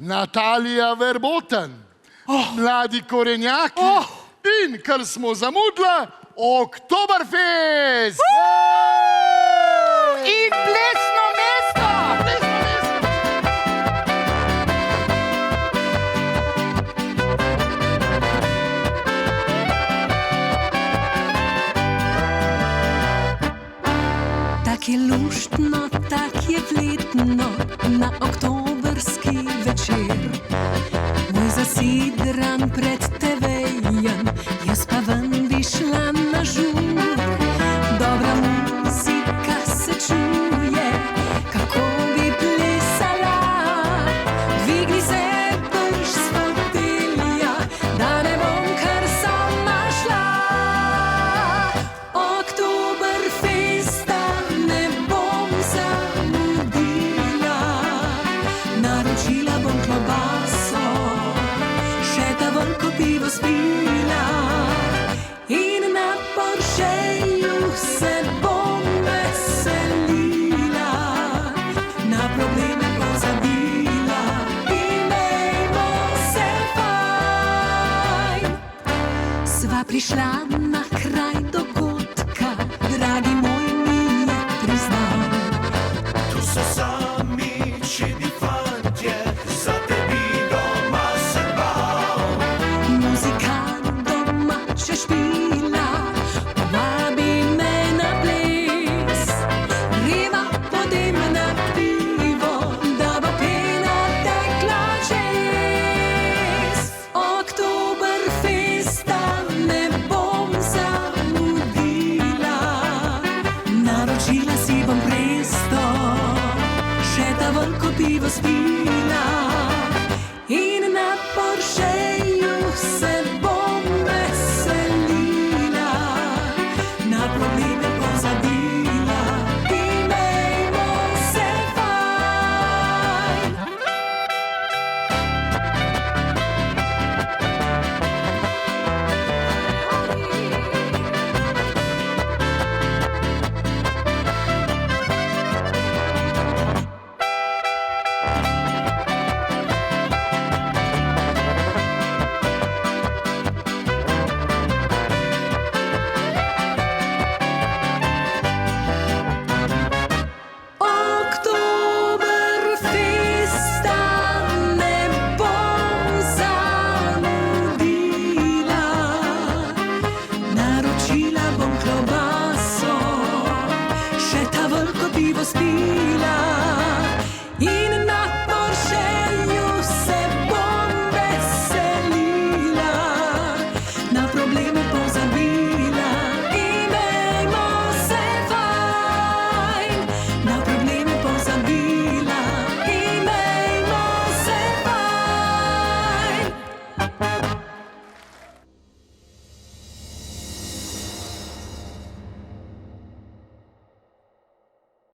Natalija Verboten, mladi korenjaki in, kar smo zamudili, Oktoberfest! In plesno mesto! Tak je luštno, tak je vletno na oktobrski večer. Moj zasidran pred TV-jem, jaz pa ven bi šla na žur. Dobra muzika se čuje, kako bi plesala. Dvigni se brž s fotelja, da ne bom kar sama šla. Oktoberfesta ne bom zamudila, naročila bom klobaso, še ta veliko pivo spila. In na Porscheju se bom veselila, na probleme pozabila, imejmo se fajn. Sva prišla na kraj dogodka, dragi moj mi je priznal. Tu so sami čedni fantje, za tebi doma se bal. Muzika domače špila, povabi me na ples. Greva potem na pivo, da bo pena tekla čez. Oktoberfesta ne bom zamudila, naročila si bom presto, še ta veliko pivo spila.